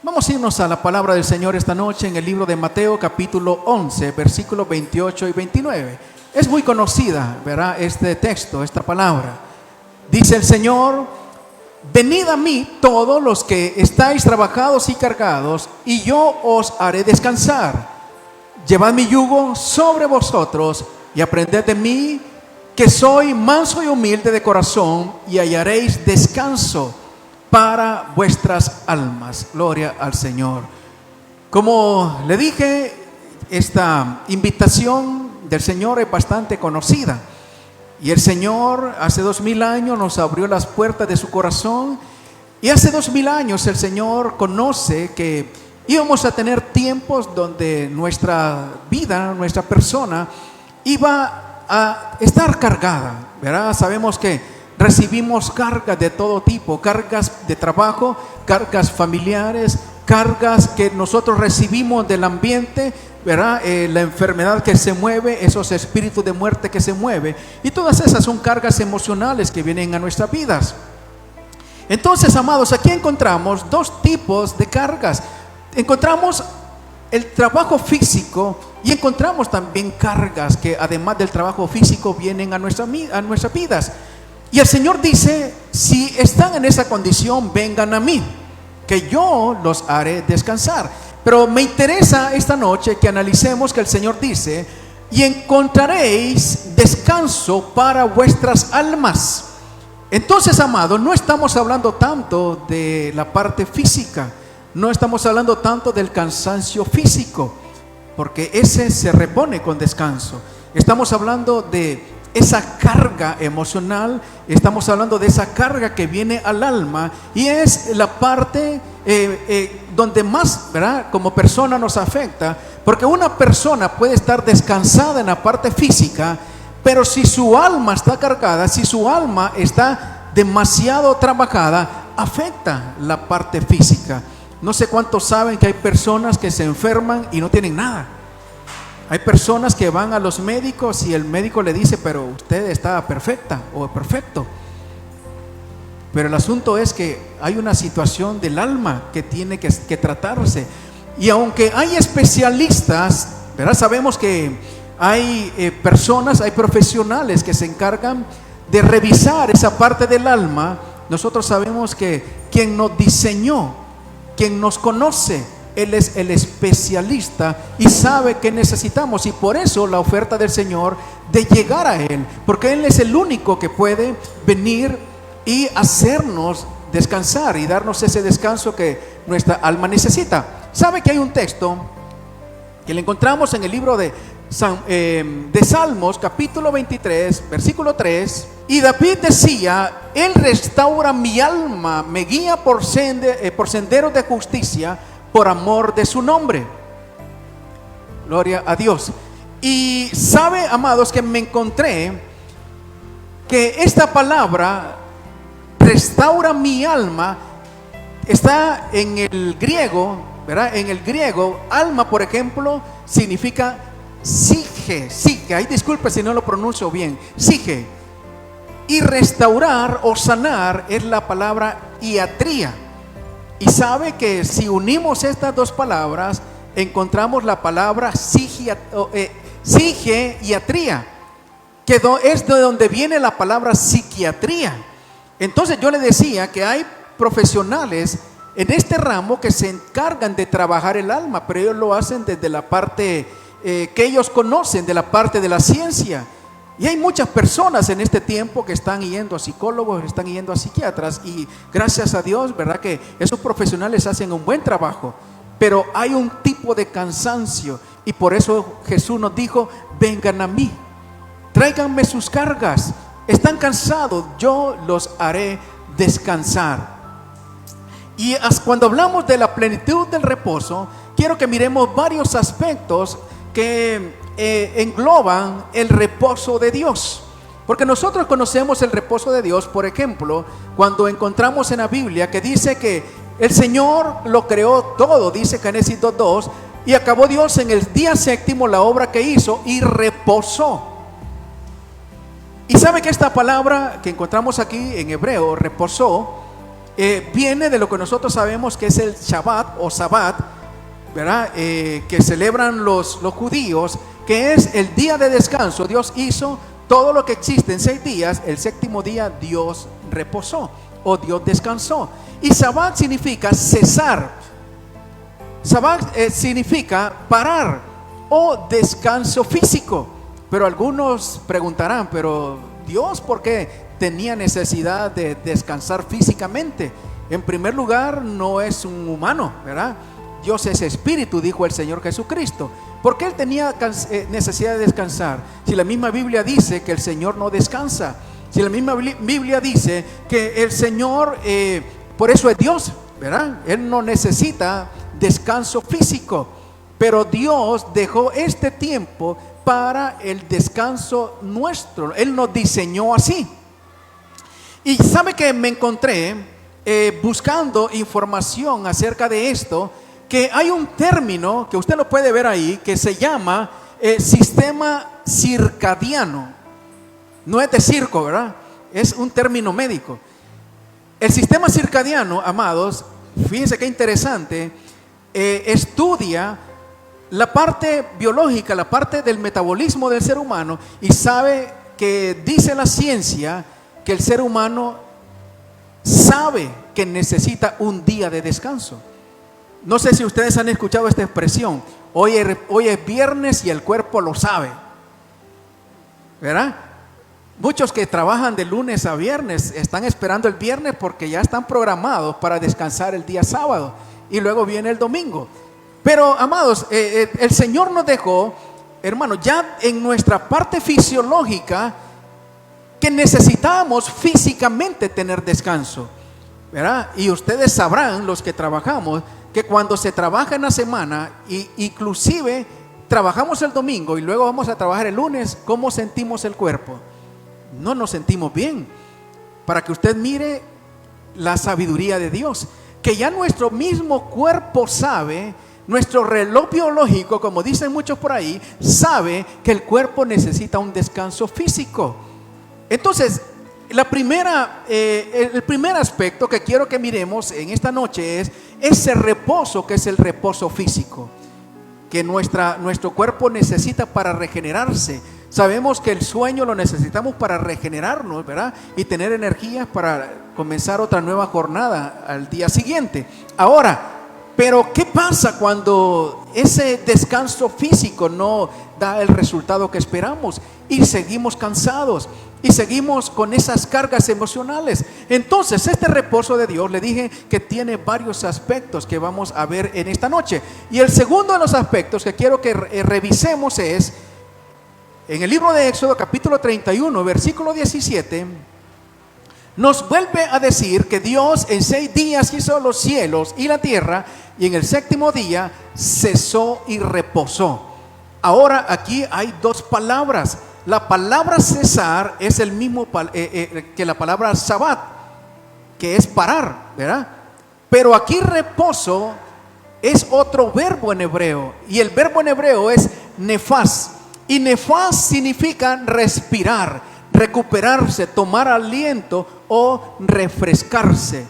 Vamos a irnos a la palabra del Señor esta noche en el libro de Mateo capítulo 11, versículos 28 y 29. Es muy conocida, ¿verdad? Este texto, esta palabra. Dice el Señor: venid a mí todos los que estáis trabajados y cargados, y yo os haré descansar. Llevad mi yugo sobre vosotros y aprended de mí, que soy manso y humilde de corazón, y hallaréis descanso para vuestras almas. Gloria al Señor. Como le dije, esta invitación del Señor es bastante conocida. Y el Señor hace 2000 años nos abrió las puertas de su corazón. Y hace 2000 años el Señor conoce que íbamos a tener tiempos donde nuestra vida, nuestra persona, iba a estar cargada, ¿verdad? Sabemos que recibimos cargas de todo tipo, cargas de trabajo, cargas familiares, cargas que nosotros recibimos del ambiente, ¿verdad? La enfermedad que se mueve, esos espíritus de muerte que se mueven, y todas esas son cargas emocionales que vienen a nuestras vidas. Entonces, amados, aquí encontramos dos tipos de cargas. Encontramos el trabajo físico y encontramos también cargas que además del trabajo físico vienen a nuestras vidas. Y el Señor dice: si están en esa condición, vengan a mí, que yo los haré descansar. Pero me interesa esta noche que analicemos que el Señor dice: y encontraréis descanso para vuestras almas. Entonces, amados, no estamos hablando tanto de la parte física, no estamos hablando tanto del cansancio físico, porque ese se repone con descanso. Estamos hablando de esa carga emocional, estamos hablando de esa carga que viene al alma, y es la parte donde más, ¿verdad?, como persona nos afecta, porque una persona puede estar descansada en la parte física, pero si su alma está cargada, si su alma está demasiado trabajada, afecta la parte física. No sé cuántos saben que hay personas que se enferman y no tienen nada. Hay personas que van a los médicos y el médico le dice: pero usted está perfecta o perfecto. Pero el asunto es que hay una situación del alma que tiene que tratarse. Y aunque hay especialistas, ¿verdad?, sabemos que hay personas, hay profesionales que se encargan de revisar esa parte del alma. Nosotros sabemos que quien nos diseñó, quien nos conoce, Él es el especialista y sabe qué necesitamos, y por eso la oferta del Señor de llegar a Él, porque Él es el único que puede venir y hacernos descansar y darnos ese descanso que nuestra alma necesita. ¿Sabe que hay un texto que le encontramos en el libro de Salmos, capítulo 23, versículo 3? Y David decía: Él restaura mi alma, me guía por senderos de justicia, por amor de su nombre. Gloria a Dios. Y sabe, amados, que me encontré que esta palabra restaura mi alma está en el griego, ¿verdad? En el griego, alma, por ejemplo, significa sige. Ay, disculpe si no lo pronuncio bien. Sige. Y restaurar o sanar es la palabra iatría. Y sabe que si unimos estas dos palabras, encontramos la palabra psiquiatría, que es de donde viene la palabra psiquiatría. Entonces yo le decía que hay profesionales en este ramo que se encargan de trabajar el alma, pero ellos lo hacen desde la parte que ellos conocen, de la parte de la ciencia. Y hay muchas personas en este tiempo que están yendo a psicólogos, están yendo a psiquiatras, y gracias a Dios, ¿verdad?, que esos profesionales hacen un buen trabajo, pero hay un tipo de cansancio, y por eso Jesús nos dijo: vengan a mí, tráiganme sus cargas, están cansados, yo los haré descansar. Y cuando hablamos de la plenitud del reposo, quiero que miremos varios aspectos que engloban el reposo de Dios, porque nosotros conocemos el reposo de Dios, por ejemplo, cuando encontramos en la Biblia que dice que el Señor lo creó todo, dice Génesis 2:2, y acabó Dios en el día séptimo la obra que hizo y reposó. Y sabe que esta palabra que encontramos aquí en hebreo, reposó, viene de lo que nosotros sabemos que es el Shabbat o Sabbat, ¿verdad? Que celebran los judíos, que es el día de descanso. Dios hizo todo lo que existe en 6 días, el séptimo día Dios reposó o Dios descansó. Y Sabbat significa cesar. Sabbat significa parar o descanso físico. Pero algunos preguntarán, pero Dios, ¿por qué tenía necesidad de descansar físicamente? En primer lugar, no es un humano, ¿verdad? Dios es espíritu, dijo el Señor Jesucristo. ¿Por qué Él tenía necesidad de descansar? Si la misma Biblia dice que el Señor no descansa. Si la misma Biblia dice que el Señor, por eso es Dios, ¿verdad? Él no necesita descanso físico. Pero Dios dejó este tiempo para el descanso nuestro. Él nos diseñó así. Y sabe que me encontré buscando información acerca de esto, que hay un término que usted lo puede ver ahí, que se llama sistema circadiano. No es de circo, ¿verdad? Es un término médico. El sistema circadiano, amados, fíjense qué interesante, estudia la parte biológica, la parte del metabolismo del ser humano, y sabe que dice la ciencia que el ser humano sabe que necesita un día de descanso. No sé si ustedes han escuchado esta expresión: hoy es viernes y el cuerpo lo sabe, ¿verdad? Muchos que trabajan de lunes a viernes están esperando el viernes porque ya están programados para descansar el día sábado y luego viene el domingo. Pero, amados, el Señor nos dejó, hermanos, ya en nuestra parte fisiológica, que necesitamos físicamente tener descanso, ¿verdad? Y ustedes sabrán, los que trabajamos, que cuando se trabaja en la semana, inclusive trabajamos el domingo y luego vamos a trabajar el lunes, ¿cómo sentimos el cuerpo? No nos sentimos bien. Para que usted mire la sabiduría de Dios, que ya nuestro mismo cuerpo sabe, nuestro reloj biológico, como dicen muchos por ahí, sabe que el cuerpo necesita un descanso físico. Entonces, el primer aspecto que quiero que miremos en esta noche es ese reposo, que es el reposo físico, que nuestro cuerpo necesita para regenerarse. Sabemos que el sueño lo necesitamos para regenerarnos, ¿verdad? Y tener energías para comenzar otra nueva jornada al día siguiente. Ahora, pero ¿qué pasa cuando ese descanso físico no da el resultado que esperamos y seguimos cansados y seguimos con esas cargas emocionales? Entonces, este reposo de Dios, le dije que tiene varios aspectos que vamos a ver en esta noche. Y el segundo de los aspectos que quiero que revisemos es en el libro de Éxodo, capítulo 31, versículo 17. Nos vuelve a decir que Dios en 6 días hizo los cielos y la tierra, y en el séptimo día cesó y reposó. Ahora aquí hay 2 palabras. La palabra cesar es el mismo que la palabra Sabbat, que es parar, ¿verdad? Pero aquí reposo es otro verbo en hebreo, y el verbo en hebreo es nefas. Y nefas significa respirar, recuperarse, tomar aliento o refrescarse.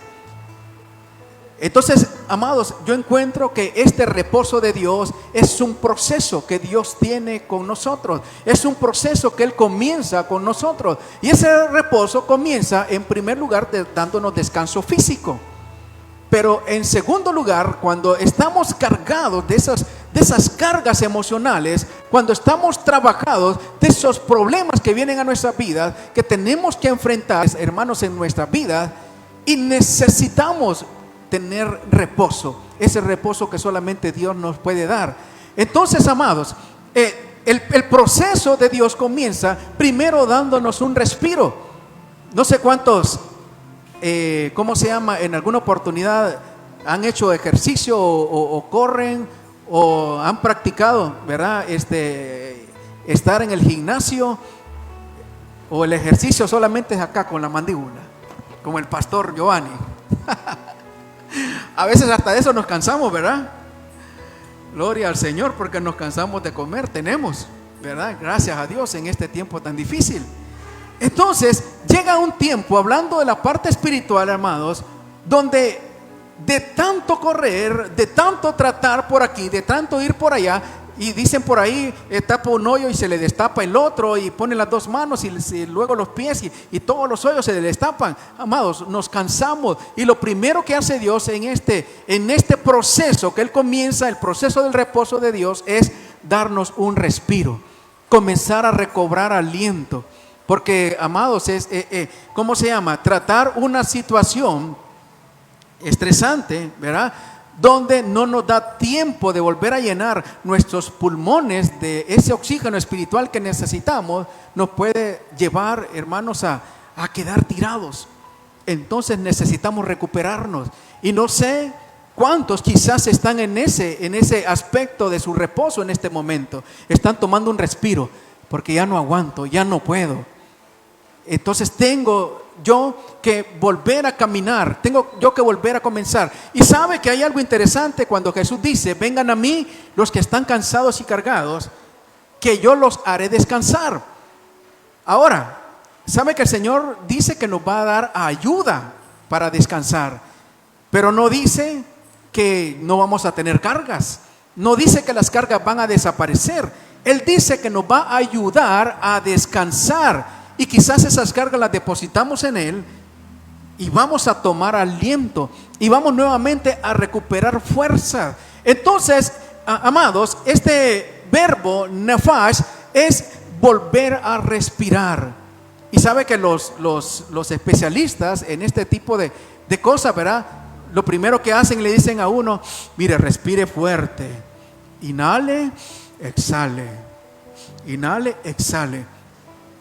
Entonces, amados, yo encuentro que este reposo de Dios es un proceso que Dios tiene con nosotros. Es un proceso que Él comienza con nosotros. Y ese reposo comienza en primer lugar dándonos descanso físico. Pero en segundo lugar, cuando estamos cargados de esas cargas emocionales, cuando estamos trabajados de esos problemas que vienen a nuestra vida, que tenemos que enfrentar, hermanos, en nuestra vida, y necesitamos tener reposo, ese reposo que solamente Dios nos puede dar. Entonces, amados, el proceso de Dios comienza primero dándonos un respiro. No sé cuántos, ¿cómo se llama? En alguna oportunidad han hecho ejercicio o corren o han practicado, ¿verdad? Estar en el gimnasio, o el ejercicio solamente es acá con la mandíbula, como el pastor Giovanni. A veces hasta de eso nos cansamos, ¿verdad? Gloria al Señor, porque nos cansamos de comer, tenemos, ¿verdad? Gracias a Dios en este tiempo tan difícil. Entonces llega un tiempo, hablando de la parte espiritual, amados, donde de tanto correr, de tanto tratar por aquí, de tanto ir por allá, y dicen por ahí, tapa un hoyo y se le destapa el otro, y pone las dos manos y luego los pies, y todos los hoyos se le destapan. Amados, nos cansamos, y lo primero que hace Dios en este proceso que Él comienza, el proceso del reposo de Dios, es darnos un respiro, comenzar a recobrar aliento. Porque, amados, ¿cómo se llama? Tratar una situación estresante, ¿verdad?, donde no nos da tiempo de volver a llenar nuestros pulmones de ese oxígeno espiritual que necesitamos, nos puede llevar, hermanos, a quedar tirados. Entonces necesitamos recuperarnos. Y no sé cuántos quizás están en ese aspecto de su reposo en este momento. Están tomando un respiro, porque ya no aguanto, ya no puedo. Entonces tengo yo que volver a caminar, tengo yo que volver a comenzar. Y sabe que hay algo interesante cuando Jesús dice: vengan a mí los que están cansados y cargados, que yo los haré descansar. Ahora, sabe que el Señor dice que nos va a dar ayuda para descansar, pero no dice que no vamos a tener cargas, no dice que las cargas van a desaparecer. Él dice que nos va a ayudar a descansar. Y quizás esas cargas las depositamos en Él y vamos a tomar aliento y vamos nuevamente a recuperar fuerza. Entonces, amados, este verbo nefesh es volver a respirar. Y sabe que los especialistas en este tipo de cosas, ¿verdad?, lo primero que hacen, le dicen a uno: mire, respire fuerte, inhale, exhale, inhale, exhale.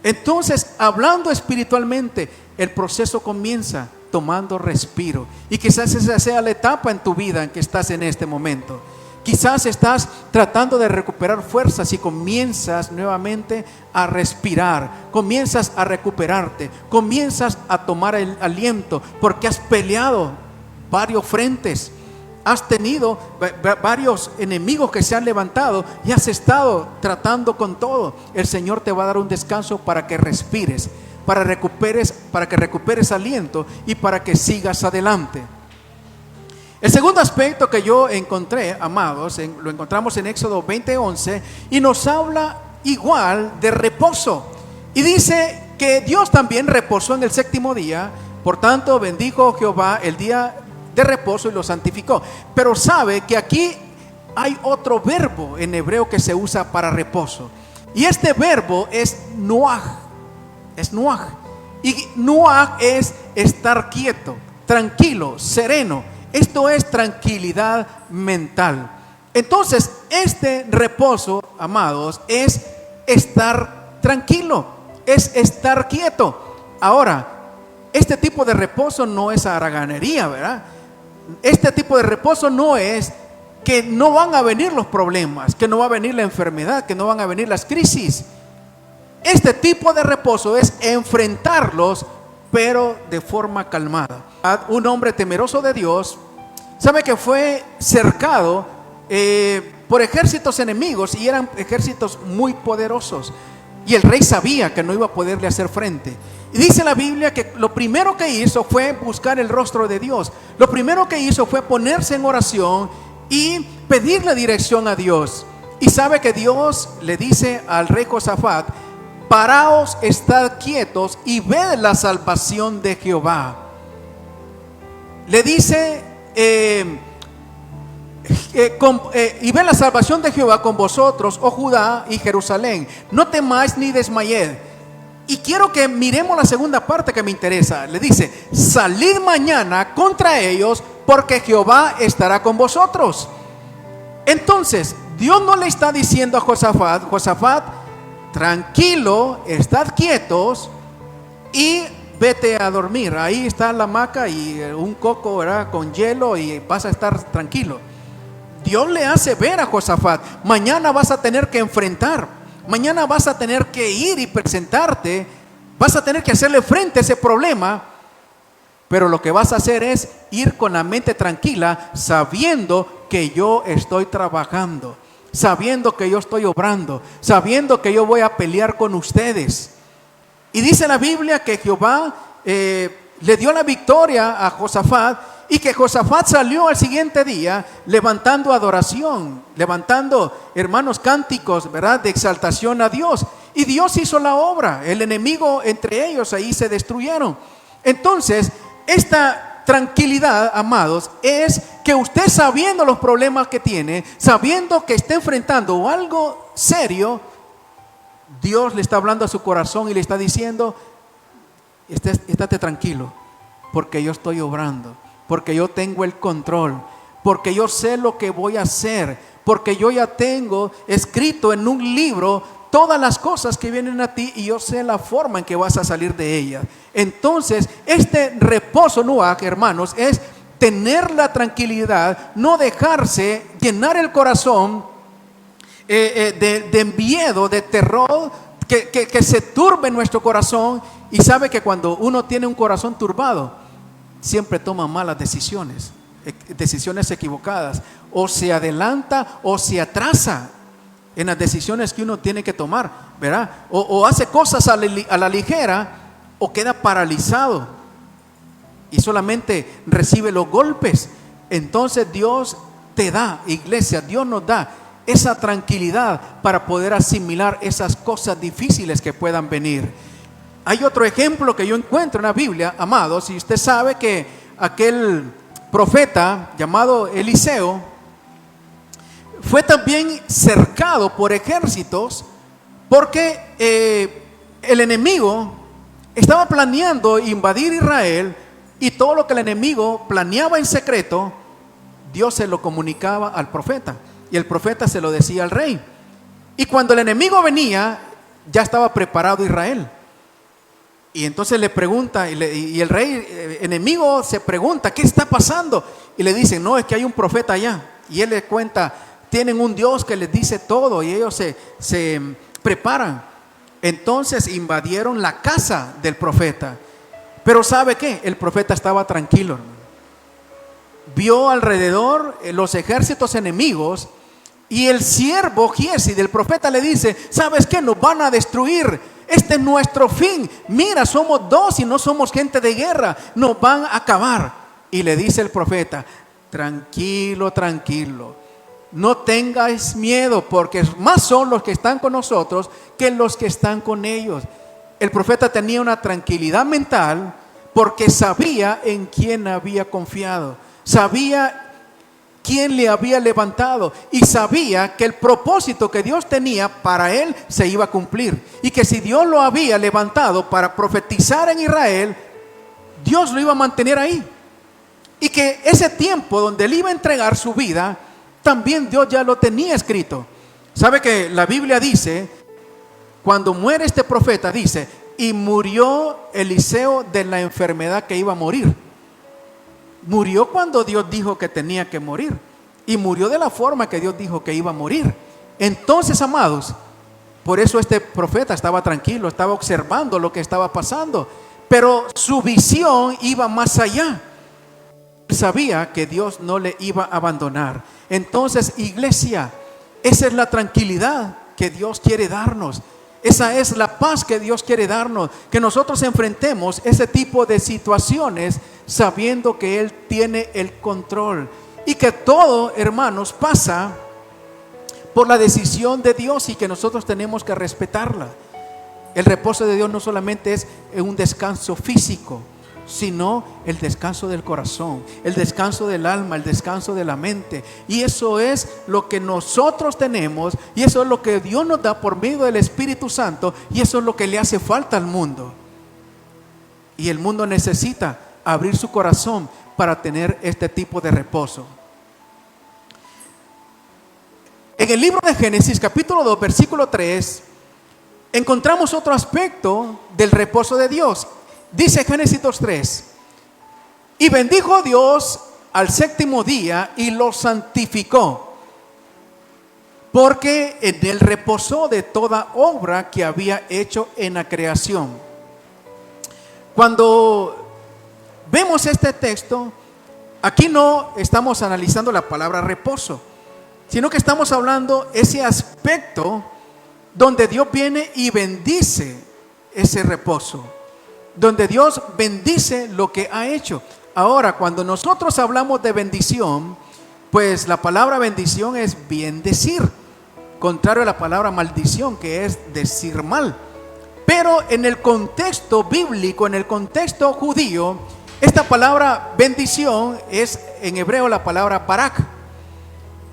Entonces, hablando espiritualmente, el proceso comienza tomando respiro. Y quizás esa sea la etapa en tu vida en que estás en este momento. Quizás estás tratando de recuperar fuerzas y comienzas nuevamente a respirar, comienzas a recuperarte, comienzas a tomar el aliento, porque has peleado varios frentes. Has tenido varios enemigos que se han levantado y has estado tratando con todo. El Señor te va a dar un descanso para que respires, para que recuperes aliento y para que sigas adelante. El segundo aspecto que yo encontré, amados, lo encontramos en Éxodo 20:11, y nos habla igual de reposo. Y dice que Dios también reposó en el séptimo día, por tanto bendijo Jehová el día de reposo y lo santificó. Pero sabe que aquí hay otro verbo en hebreo que se usa para reposo, y este verbo es nuaj. Y nuaj es estar quieto, tranquilo, sereno. Esto es tranquilidad mental. Entonces, este reposo, amados, es estar tranquilo, es estar quieto. Ahora, este tipo de reposo no es haraganería, ¿verdad? Este tipo de reposo no es que no van a venir los problemas, que no va a venir la enfermedad, que no van a venir las crisis. Este tipo de reposo es enfrentarlos, pero de forma calmada. Un hombre temeroso de Dios, sabe que fue cercado por ejércitos enemigos, y eran ejércitos muy poderosos, y el rey sabía que no iba a poderle hacer frente. Y dice la Biblia que lo primero que hizo fue buscar el rostro de Dios. Lo primero que hizo fue ponerse en oración y pedirle dirección a Dios. Y sabe que Dios le dice al rey Josafat: paraos, estad quietos y ved la salvación de Jehová. Le dice, y ve la salvación de Jehová con vosotros, oh Judá y Jerusalén. No temáis ni desmayed. Y quiero que miremos la segunda parte que me interesa. Le dice: salid mañana contra ellos, porque Jehová estará con vosotros. Entonces, Dios no le está diciendo a Josafat, tranquilo, estad quietos y vete a dormir. Ahí está la hamaca y un coco, ¿verdad?, con hielo, y vas a estar tranquilo. Dios le hace ver a Josafat: mañana vas a tener que enfrentar, mañana vas a tener que ir y presentarte, vas a tener que hacerle frente a ese problema, pero lo que vas a hacer es ir con la mente tranquila, sabiendo que yo estoy trabajando, sabiendo que yo estoy obrando, sabiendo que yo voy a pelear con ustedes. Y dice la Biblia que Jehová le dio la victoria a Josafat, Y que Josafat salió al siguiente día levantando adoración, levantando, hermanos, cánticos, ¿verdad?, de exaltación a Dios. Y Dios hizo la obra. El enemigo entre ellos ahí se destruyeron. Entonces, esta tranquilidad, amados, es que usted, sabiendo los problemas que tiene, sabiendo que está enfrentando algo serio, Dios le está hablando a su corazón y le está diciendo: estate tranquilo, porque yo estoy obrando, porque yo tengo el control, porque yo sé lo que voy a hacer, porque yo ya tengo escrito en un libro todas las cosas que vienen a ti y yo sé la forma en que vas a salir de ellas. Entonces, este reposo, Nuach, hermanos, es tener la tranquilidad, no dejarse llenar el corazón de miedo, de terror, que se turbe nuestro corazón. Y sabe que cuando uno tiene un corazón turbado, siempre toma malas decisiones, decisiones equivocadas, o se adelanta o se atrasa en las decisiones que uno tiene que tomar, ¿verdad? O hace cosas a la ligera, o queda paralizado y solamente recibe los golpes. Entonces Dios te da, iglesia, Dios nos da esa tranquilidad para poder asimilar esas cosas difíciles que puedan venir. Hay otro ejemplo que yo encuentro en la Biblia, amados, y usted sabe que aquel profeta llamado Eliseo fue también cercado por ejércitos, porque el enemigo estaba planeando invadir Israel, y todo lo que el enemigo planeaba en secreto, Dios se lo comunicaba al profeta, y el profeta se lo decía al rey. Y cuando el enemigo venía, ya estaba preparado Israel. Y entonces le pregunta, y el rey enemigo se pregunta: ¿qué está pasando? Y le dicen: no, es que hay un profeta allá. Y él le cuenta: tienen un Dios que les dice todo, y ellos se preparan. Entonces invadieron la casa del profeta. Pero ¿sabe qué? El profeta estaba tranquilo, hermano. Vio alrededor los ejércitos enemigos, y el siervo Giesi del profeta le dice: ¿sabes qué? Nos van a destruir. Este es nuestro fin. Mira, somos dos y no somos gente de guerra. Nos van a acabar. Y le dice el profeta: tranquilo, tranquilo. No tengáis miedo, porque más son los que están con nosotros que los que están con ellos. El profeta tenía una tranquilidad mental porque sabía en quién había confiado. Sabía quién le había levantado, y sabía que el propósito que Dios tenía para él se iba a cumplir, y que si Dios lo había levantado para profetizar en Israel, Dios lo iba a mantener ahí, y que ese tiempo donde él iba a entregar su vida, también Dios ya lo tenía escrito. Sabe que la Biblia dice, cuando muere este profeta, dice: y murió Eliseo de la enfermedad que iba a morir. Murió cuando Dios dijo que tenía que morir, y murió de la forma que Dios dijo que iba a morir. Entonces, amados, por eso este profeta estaba tranquilo, estaba observando lo que estaba pasando, pero su visión iba más allá. Sabía que Dios no le iba a abandonar. Entonces, iglesia, esa es la tranquilidad que Dios quiere darnos. Esa es la paz que Dios quiere darnos, que nosotros enfrentemos ese tipo de situaciones sabiendo que Él tiene el control, y que todo, hermanos, pasa por la decisión de Dios, y que nosotros tenemos que respetarla. El reposo de Dios no solamente es un descanso físico, sino el descanso del corazón, el descanso del alma, el descanso de la mente. Y eso es lo que nosotros tenemos, y eso es lo que Dios nos da por medio del Espíritu Santo, y eso es lo que le hace falta al mundo. Y el mundo necesita abrir su corazón para tener este tipo de reposo. En el libro de Génesis, capítulo 2, versículo 3, encontramos otro aspecto del reposo de Dios. Dice Génesis 2:3: y bendijo Dios al séptimo día y lo santificó, porque en él reposó de toda obra que había hecho en la creación. Cuando vemos este texto, aquí no estamos analizando la palabra reposo, sino que estamos hablando ese aspecto donde Dios viene y bendice ese reposo, donde Dios bendice lo que ha hecho. Ahora, cuando nosotros hablamos de bendición, pues la palabra bendición es bendecir, contrario a la palabra maldición, que es decir mal. Pero en el contexto bíblico, en el contexto judío, esta palabra bendición es en hebreo la palabra barak,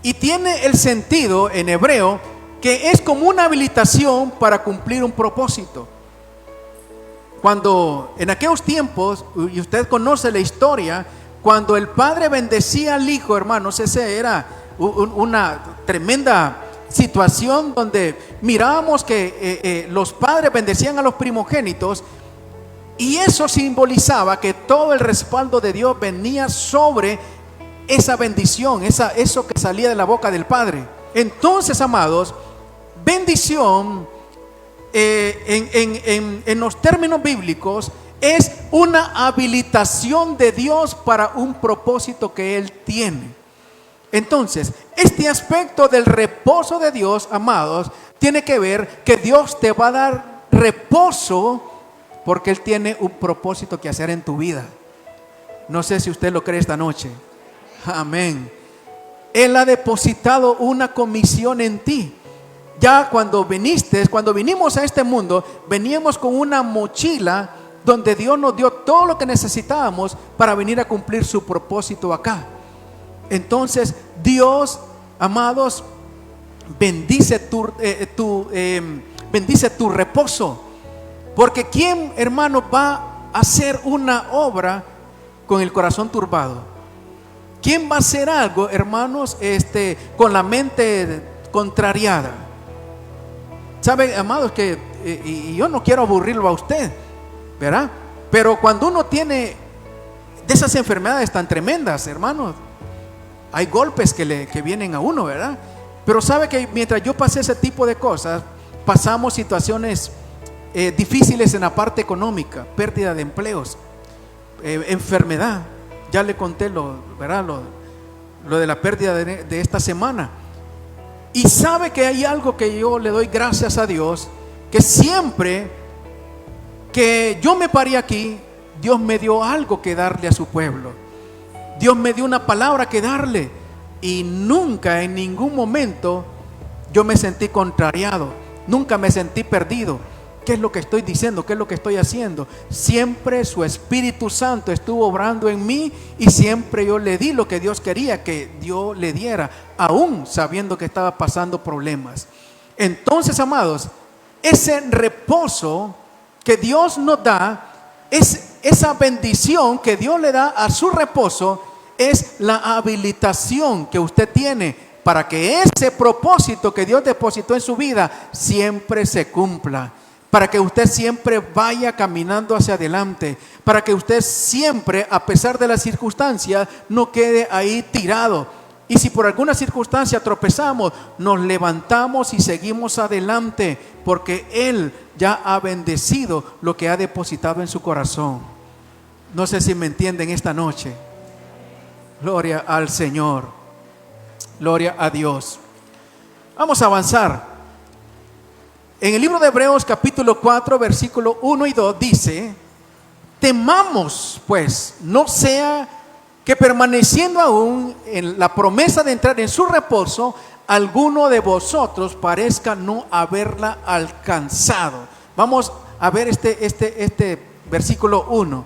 y tiene el sentido en hebreo que es como una habilitación para cumplir un propósito. Cuando en aquellos tiempos, y usted conoce la historia, cuando el padre bendecía al hijo, hermanos, ese era una tremenda situación donde mirábamos que los padres bendecían a los primogénitos, y eso simbolizaba que todo el respaldo de Dios venía sobre esa bendición, eso que salía de la boca del padre. Entonces, amados, bendición en los términos bíblicos es una habilitación de Dios para un propósito que Él tiene. Entonces, este aspecto del reposo de Dios, amados, tiene que ver que Dios te va a dar reposo porque Él tiene un propósito que hacer en tu vida. No sé si usted lo cree esta noche. Amén. Él ha depositado una comisión en ti. Ya cuando vinimos a este mundo, veníamos con una mochila donde Dios nos dio todo lo que necesitábamos para venir a cumplir su propósito acá. Entonces, Dios, amados, bendice tu reposo. Porque ¿quién, hermano, va a hacer una obra con el corazón turbado? ¿Quién va a hacer algo, hermanos, con la mente contrariada? ¿Sabe, amados, que y yo no quiero aburrirlo a usted, ¿verdad? Pero cuando uno tiene de esas enfermedades tan tremendas, hermanos, hay golpes que vienen a uno, ¿verdad? Pero sabe que mientras yo pasé ese tipo de cosas, pasamos situaciones difíciles en la parte económica, pérdida de empleos, enfermedad. Ya le conté ¿verdad? Lo de la pérdida de esta semana. Y sabe que hay algo que yo le doy gracias a Dios, que siempre que yo me paré aquí, Dios me dio algo que darle a su pueblo. Dios me dio una palabra que darle, y nunca en ningún momento yo me sentí contrariado, nunca me sentí perdido. ¿Qué es lo que estoy diciendo? ¿Qué es lo que estoy haciendo? Siempre su Espíritu Santo estuvo obrando en mí, y siempre yo le di lo que Dios quería que yo le diera, aún sabiendo que estaba pasando problemas. Entonces, amados, ese reposo que Dios nos da, esa bendición que Dios le da a su reposo, es la habilitación que usted tiene para que ese propósito que Dios depositó en su vida siempre se cumpla. Para que usted siempre vaya caminando hacia adelante, para que usted siempre, a pesar de las circunstancias, no quede ahí tirado. Y si por alguna circunstancia tropezamos, nos levantamos y seguimos adelante, porque Él ya ha bendecido lo que ha depositado en su corazón. No sé si me entienden esta noche. Gloria al Señor, gloria a Dios. Vamos a avanzar. En el libro de Hebreos capítulo 4 versículo 1 y 2 dice: temamos pues, no sea que permaneciendo aún en la promesa de entrar en su reposo, alguno de vosotros parezca no haberla alcanzado. Vamos a ver este versículo 1.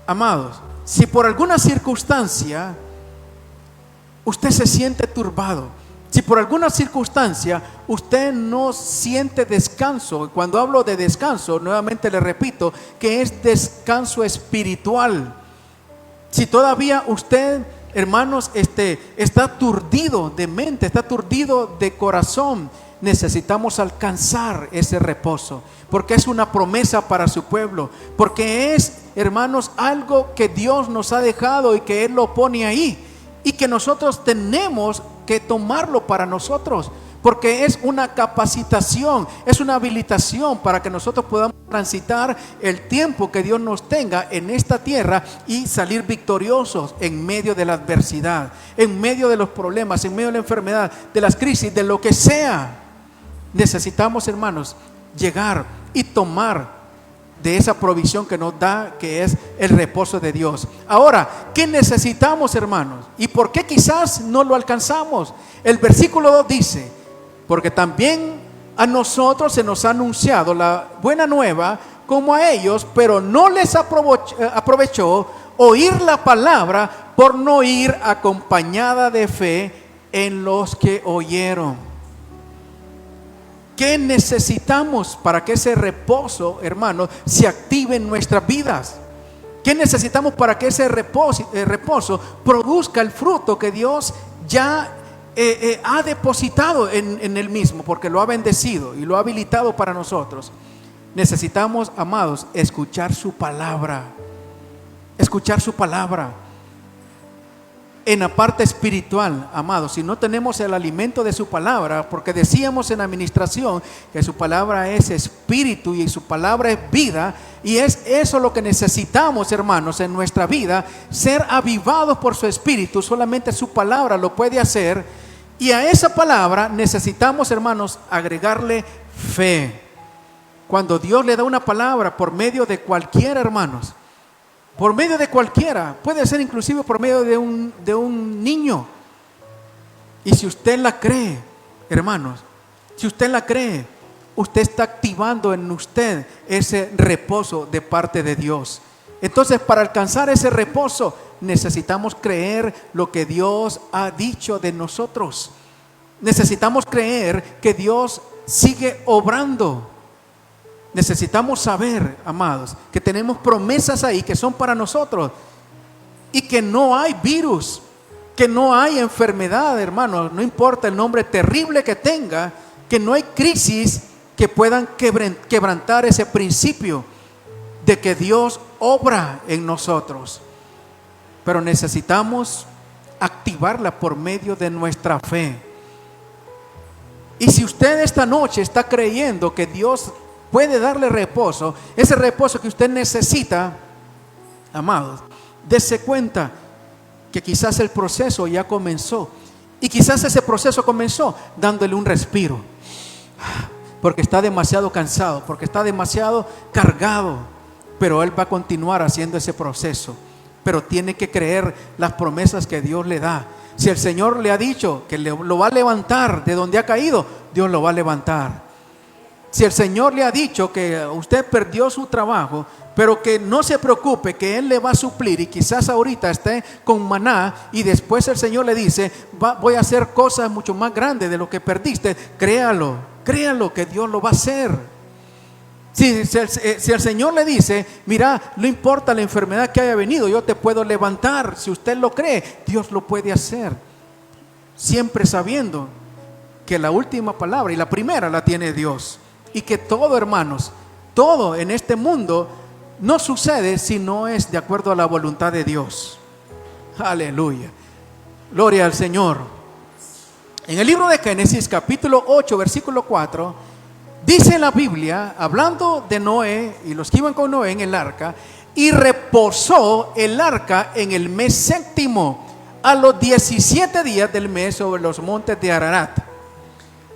Amados, si por alguna circunstancia usted se siente turbado, si por alguna circunstancia usted no siente descanso, cuando hablo de descanso, nuevamente le repito que es descanso espiritual. Si todavía usted, hermanos, está aturdido de mente, está aturdido de corazón, necesitamos alcanzar ese reposo, porque es una promesa para su pueblo, porque es, hermanos, algo que Dios nos ha dejado y que Él lo pone ahí, y que nosotros tenemos que tomarlo para nosotros, porque es una capacitación, es una habilitación para que nosotros podamos transitar el tiempo que Dios nos tenga en esta tierra y salir victoriosos en medio de la adversidad, en medio de los problemas, en medio de la enfermedad, de las crisis, de lo que sea. Necesitamos, hermanos, llegar y tomar de esa provisión que nos da, que es el reposo de Dios. Ahora, ¿qué necesitamos, hermanos? ¿Y por qué quizás no lo alcanzamos? El versículo 2 dice: porque también a nosotros se nos ha anunciado la buena nueva como a ellos, pero no les aprovechó oír la palabra por no ir acompañada de fe en los que oyeron. ¿Qué necesitamos para que ese reposo, hermanos, se active en nuestras vidas? ¿Qué necesitamos para que ese reposo produzca el fruto que Dios ya ha depositado en Él mismo? Porque lo ha bendecido y lo ha habilitado para nosotros. Necesitamos, amados, escuchar su palabra. Escuchar su palabra. En la parte espiritual, amados, si no tenemos el alimento de su palabra, porque decíamos en la administración que su palabra es espíritu y su palabra es vida, y es eso lo que necesitamos, hermanos, en nuestra vida, ser avivados por su espíritu. Solamente su palabra lo puede hacer, y a esa palabra necesitamos, hermanos, agregarle fe. Cuando Dios le da una palabra por medio de cualquiera, hermanos, por medio de cualquiera, puede ser inclusive por medio de un niño. Y si usted la cree, hermanos, si usted la cree, usted está activando en usted ese reposo de parte de Dios. Entonces, para alcanzar ese reposo, necesitamos creer lo que Dios ha dicho de nosotros. Necesitamos creer que Dios sigue obrando. Necesitamos saber, amados, que tenemos promesas ahí que son para nosotros y que no hay virus, que no hay enfermedad, hermanos, no importa el nombre terrible que tenga, que no hay crisis que puedan quebrantar ese principio de que Dios obra en nosotros. Pero necesitamos activarla por medio de nuestra fe. Y si usted esta noche está creyendo que Dios puede darle reposo, ese reposo que usted necesita, amados, dése cuenta que quizás el proceso ya comenzó. Y quizás ese proceso comenzó dándole un respiro, porque está demasiado cansado, porque está demasiado cargado. Pero Él va a continuar haciendo ese proceso. Pero tiene que creer las promesas que Dios le da. Si el Señor le ha dicho que lo va a levantar de donde ha caído, Dios lo va a levantar. Si el Señor le ha dicho que usted perdió su trabajo, pero que no se preocupe, que Él le va a suplir, y quizás ahorita esté con maná y después el Señor le dice: voy a hacer cosas mucho más grandes de lo que perdiste, créalo que Dios lo va a hacer. Si el Señor le dice: mira, no importa la enfermedad que haya venido, yo te puedo levantar, si usted lo cree, Dios lo puede hacer, siempre sabiendo que la última palabra y la primera la tiene Dios. Y que todo, hermanos, todo en este mundo no sucede si no es de acuerdo a la voluntad de Dios. Aleluya, gloria al Señor. En el libro de Génesis capítulo 8 versículo 4 dice la Biblia, hablando de Noé y los que iban con Noé en el arca: y reposó el arca en el mes séptimo, a los 17 días del mes, sobre los montes de Ararat.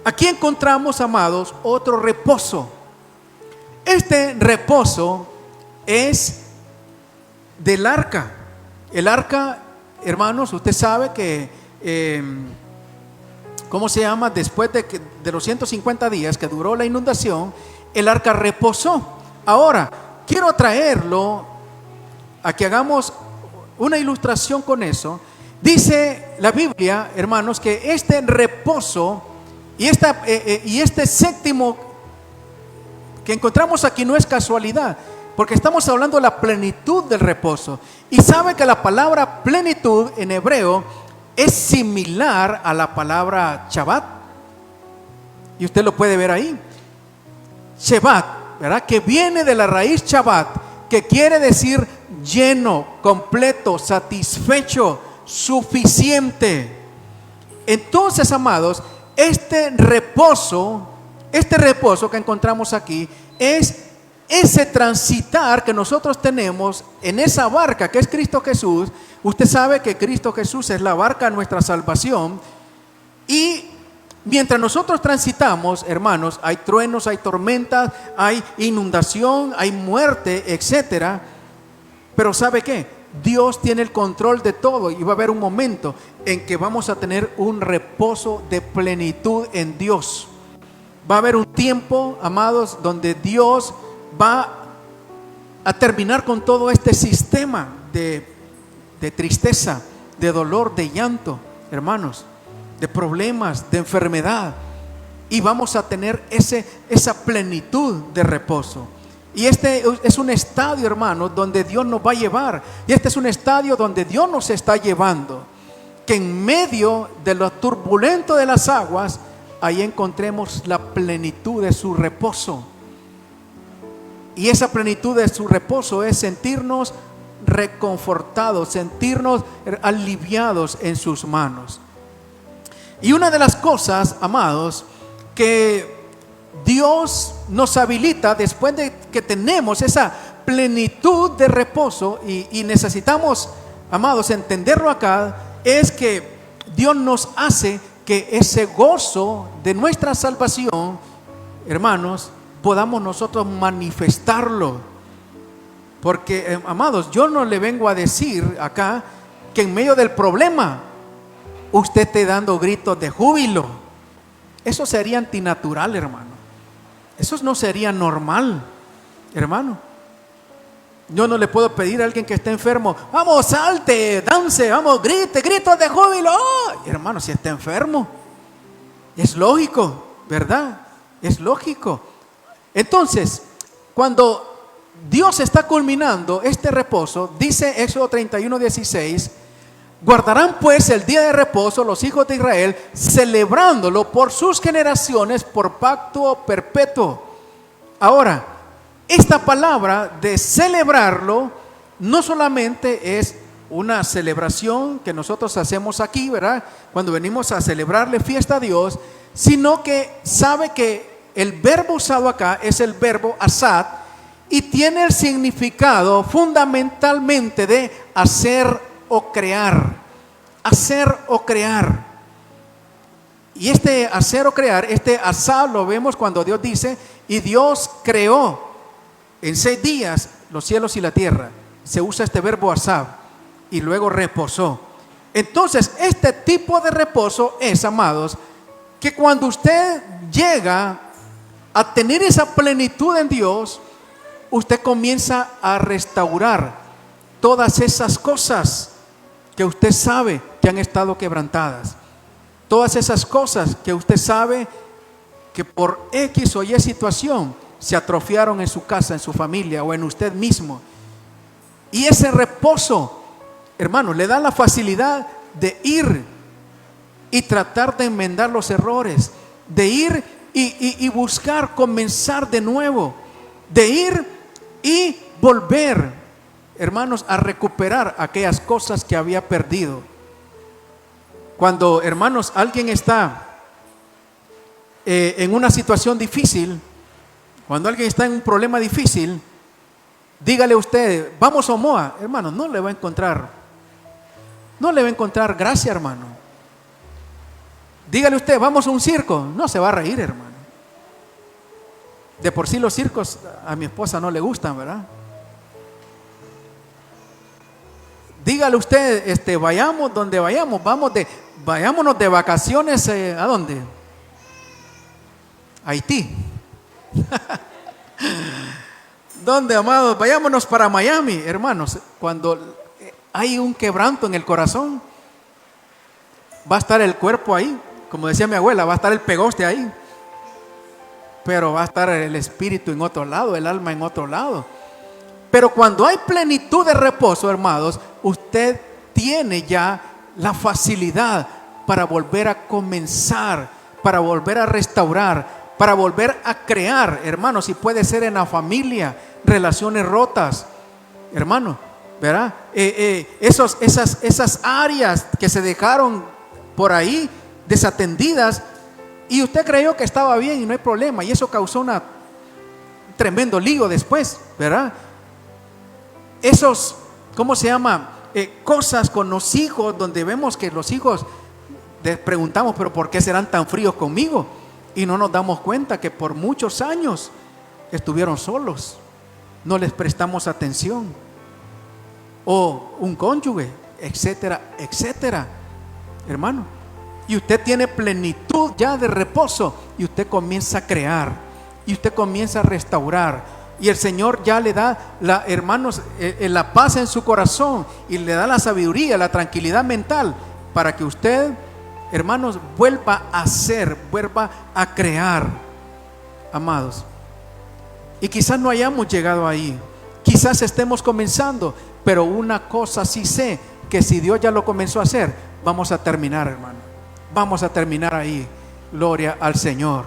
Aquí encontramos, amados, otro reposo. Este reposo es del arca. El arca, hermanos, usted sabe que ¿cómo se llama? Después de los 150 días que duró la inundación, el arca reposó. Ahora, quiero traerlo a que hagamos una ilustración con eso. Dice la Biblia, hermanos, que este reposo y este séptimo que encontramos aquí no es casualidad, porque estamos hablando de la plenitud del reposo. Y sabe que la palabra plenitud en hebreo es similar a la palabra Shabbat, y usted lo puede ver ahí. Shabbat, ¿verdad? Que viene de la raíz Shabbat, que quiere decir lleno, completo, satisfecho, suficiente. Entonces, amados, este reposo que encontramos aquí es ese transitar que nosotros tenemos en esa barca que es Cristo Jesús. Usted sabe que Cristo Jesús es la barca de nuestra salvación, y Mientras nosotros transitamos, hermanos, hay truenos, hay tormentas, hay inundación, hay muerte, etcétera. Pero ¿sabe qué? Dios tiene el control de todo y va a haber un momento en que vamos a tener un reposo de plenitud en Dios. Va a haber un tiempo, amados, donde Dios va a terminar con todo este sistema de tristeza, de dolor, de llanto, hermanos, de problemas, de enfermedad, y vamos a tener esa plenitud de reposo. Y este es un estadio, hermanos, donde Dios nos va a llevar, y este es un estadio donde Dios nos está llevando, que en medio de lo turbulento de las aguas, ahí encontremos la plenitud de su reposo. Y esa plenitud de su reposo es sentirnos reconfortados, sentirnos aliviados en sus manos. Y una de las cosas, amados, que Dios nos habilita después de que tenemos esa plenitud de reposo, y necesitamos, amados, entenderlo acá, es que Dios nos hace que ese gozo de nuestra salvación, hermanos, podamos nosotros manifestarlo. Porque, amados, yo no le vengo a decir acá que en medio del problema usted esté dando gritos de júbilo. Eso sería antinatural, hermano. Eso no sería normal, hermano. Yo no le puedo pedir a alguien que esté enfermo: vamos, salte, dance, vamos, grite, gritos de júbilo. ¡Oh! Hermano, si está enfermo, es lógico, ¿verdad? Es lógico. Entonces, cuando Dios está culminando este reposo, dice Éxodo 31:16: guardarán pues el día de reposo los hijos de Israel, celebrándolo por sus generaciones, por pacto perpetuo. Ahora, esta palabra de celebrarlo no solamente es una celebración que nosotros hacemos aquí, ¿verdad?, cuando venimos a celebrarle fiesta a Dios, sino que sabe que el verbo usado acá es el verbo asad, y tiene el significado fundamentalmente de hacer o crear. Hacer o crear. Y este hacer o crear, este asad, lo vemos cuando Dios dice: y Dios creó en 6 días los cielos y la tierra. Se usa este verbo asad, y luego reposó. Entonces, este tipo de reposo es, amados, que cuando usted llega a tener esa plenitud en Dios, usted comienza a restaurar todas esas cosas que usted sabe que han estado quebrantadas. Todas esas cosas que usted sabe que por X o Y situación se atrofiaron en su casa, en su familia o en usted mismo. Y ese reposo, hermano, le da la facilidad de ir y tratar de enmendar los errores, de ir y buscar comenzar de nuevo, de ir y volver, hermanos, a recuperar aquellas cosas que había perdido. Cuando, hermanos, alguien está en una situación difícil, cuando alguien está en un problema difícil, dígale usted: vamos a Omoa, hermano, no le va a encontrar gracia, hermano. Dígale usted: vamos a un circo, no se va a reír, hermano. De por sí los circos a mi esposa no le gustan, ¿verdad? Dígale usted: vayamos donde vayamos, vayámonos de vacaciones, ¿a dónde? Haití. ¿Dónde, amados? Vayámonos para Miami, hermanos. Cuando hay un quebranto en el corazón, va a estar el cuerpo ahí, como decía mi abuela, va a estar el pegoste ahí, pero va a estar el espíritu en otro lado, el alma en otro lado. Pero cuando hay plenitud de reposo, hermanos, usted tiene ya la facilidad para volver a comenzar, para volver a restaurar, para volver a crear, hermanos, si puede ser en la familia, relaciones rotas, hermano, ¿verdad? Esas áreas que se dejaron por ahí desatendidas, y usted creyó que estaba bien y no hay problema, y eso causó un tremendo lío después, ¿verdad? Esos, ¿cómo se llama? Cosas con los hijos, donde vemos que los hijos preguntamos, pero ¿por qué serán tan fríos conmigo? Y no nos damos cuenta que por muchos años estuvieron solos, no les prestamos atención. O un cónyuge, etcétera, etcétera, hermano. Y usted tiene plenitud ya de reposo, y usted comienza a crear, y usted comienza a restaurar, y el Señor ya le da, hermanos, la paz en su corazón, y le da la sabiduría, la tranquilidad mental, para que usted, hermanos, vuelva a ser, vuelva a crear, amados. Y quizás no hayamos llegado ahí, quizás estemos comenzando, pero una cosa sí sé, que si Dios ya lo comenzó a hacer, vamos a terminar, hermano. Vamos a terminar ahí. Gloria al Señor.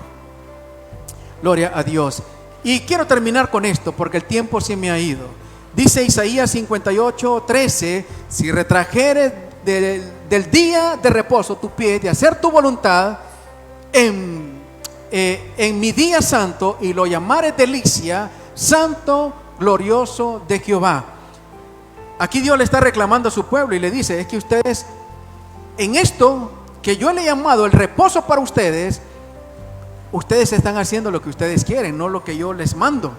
Gloria a Dios. Y quiero terminar con esto, porque el tiempo se me ha ido. Dice Isaías 58:13: si retrajeres del día de reposo tu pie, de hacer tu voluntad en mi día santo, y lo llamares delicia, santo, glorioso de Jehová. Aquí Dios le está reclamando a su pueblo y le dice: es que ustedes, en esto que yo le he llamado el reposo para ustedes, ustedes están haciendo lo que ustedes quieren, no lo que yo les mando.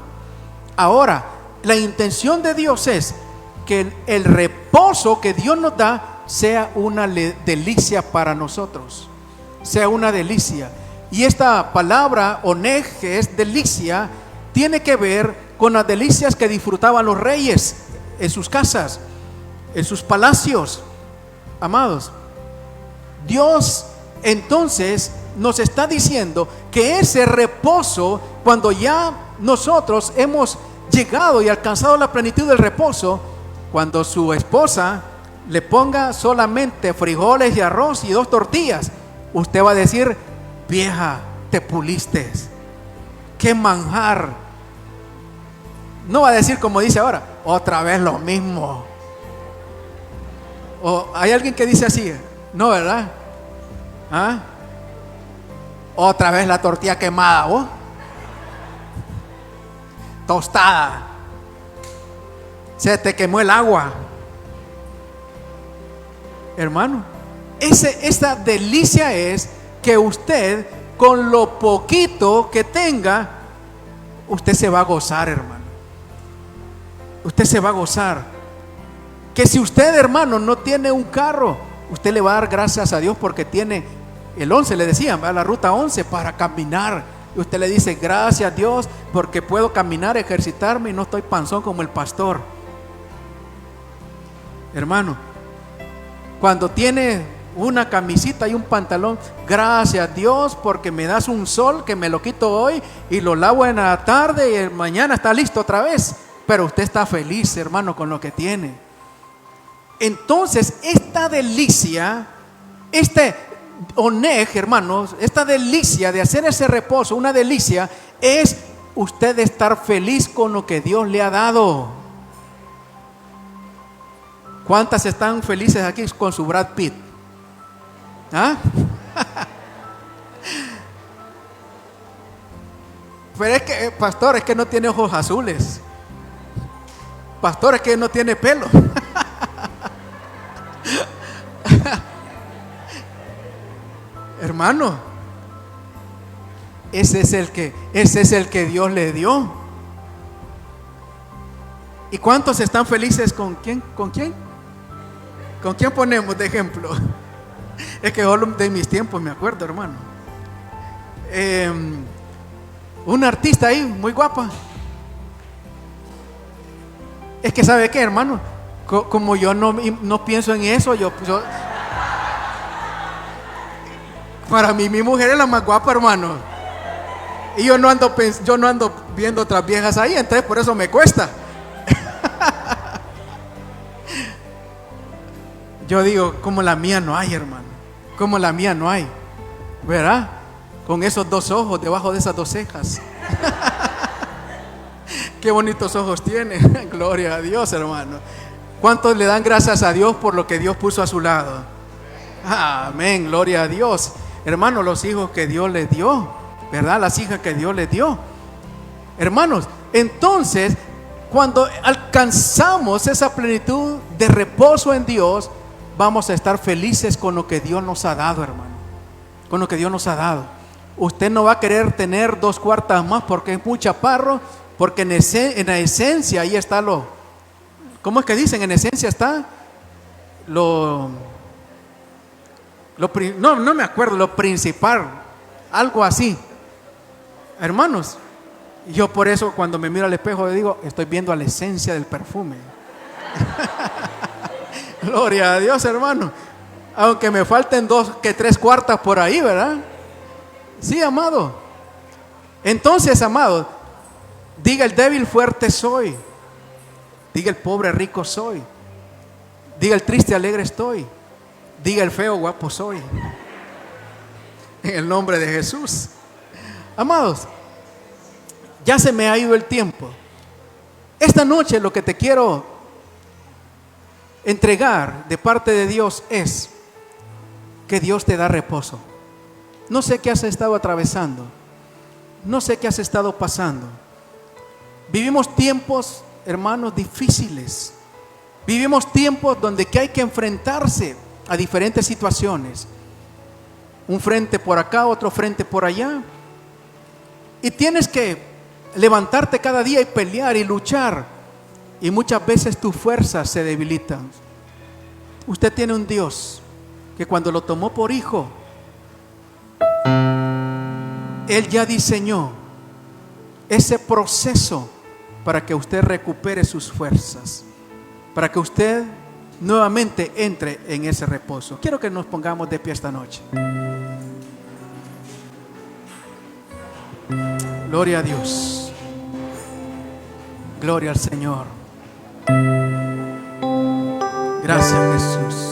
Ahora, la intención de Dios es que el reposo que Dios nos da sea una delicia para nosotros, sea una delicia. Y esta palabra onej, que es delicia, tiene que ver con las delicias que disfrutaban los reyes en sus casas, en sus palacios. Amados, Dios entonces nos está diciendo que ese reposo, cuando ya nosotros hemos llegado y alcanzado la plenitud del reposo, cuando su esposa le ponga solamente frijoles y arroz y 2 tortillas, usted va a decir: vieja, te puliste, qué manjar. No va a decir como dice ahora: otra vez lo mismo. O hay alguien que dice así, no, ¿verdad? ¿Ah? Otra vez la tortilla quemada, ¿oh? Tostada, se te quemó el agua. Hermano, esta delicia es que usted, con lo poquito que tenga, usted se va a gozar, hermano. Usted se va a gozar. Que si usted, hermano, no tiene un carro, usted le va a dar gracias a Dios porque tiene el 11, le decían, va a la ruta 11 para caminar. Y usted le dice: gracias a Dios porque puedo caminar, ejercitarme y no estoy panzón como el pastor. Hermano, cuando tiene una camisita y un pantalón, gracias a Dios porque me das un sol que me lo quito hoy y lo lavo en la tarde y mañana está listo otra vez. Pero usted está feliz, hermano, con lo que tiene. Entonces, esta delicia, onej, hermanos, esta delicia de hacer ese reposo, una delicia, es usted estar feliz con lo que Dios le ha dado. ¿Cuántas están felices aquí con su Brad Pitt? ¿Ah? Pero es que, pastor, es que no tiene ojos azules. Pastor, es que no tiene pelo. Hermano, ese es el que Dios le dio. ¿Y cuántos están felices con quién? ¿Con quién? ¿Con quién ponemos de ejemplo? Es que solo de mis tiempos me acuerdo, hermano. Una artista ahí muy guapa. Es que ¿sabe qué, hermano? Como yo no pienso en eso, yo para mí mi mujer es la más guapa, hermano. Y yo no ando viendo otras viejas ahí, entonces por eso me cuesta. Yo digo, como la mía no hay, hermano. Como la mía no hay, ¿verdad? Con esos 2 ojos debajo de esas 2 cejas. Qué bonitos ojos tiene. Gloria a Dios, hermano. ¿Cuántos le dan gracias a Dios por lo que Dios puso a su lado? Amén, gloria a Dios. Hermano, los hijos que Dios les dio, ¿verdad? Las hijas que Dios les dio. Hermanos, entonces, cuando alcanzamos esa plenitud de reposo en Dios, vamos a estar felices con lo que Dios nos ha dado, hermano. Con lo que Dios nos ha dado. Usted no va a querer tener 2 cuartas más porque es muy chaparro, porque en la esencia ahí está ¿cómo es que dicen? En esencia está no me acuerdo, lo principal, algo así. Hermanos, yo por eso cuando me miro al espejo digo, estoy viendo a la esencia del perfume. Gloria a Dios, hermano. Aunque me falten 3 cuartas por ahí, ¿verdad? Sí, amado. Entonces, amado, diga el débil fuerte soy. Diga el pobre rico soy. Diga el triste alegre estoy. Diga el feo guapo soy. En el nombre de Jesús. Amados, ya se me ha ido el tiempo. Esta noche lo que te quiero entregar de parte de Dios es que Dios te da reposo. No sé qué has estado atravesando, no sé qué has estado pasando. Vivimos tiempos, hermanos, difíciles. Vivimos tiempos donde que hay que enfrentarse a diferentes situaciones. Un frente por acá, otro frente por allá. Y tienes que levantarte cada día y pelear y luchar. Y muchas veces tus fuerzas se debilitan. Usted tiene un Dios que cuando lo tomó por hijo, Él ya diseñó ese proceso para que usted recupere sus fuerzas, para que usted nuevamente entre en ese reposo. Quiero que nos pongamos de pie esta noche. Gloria a Dios. Gloria al Señor. Gracias, Jesús.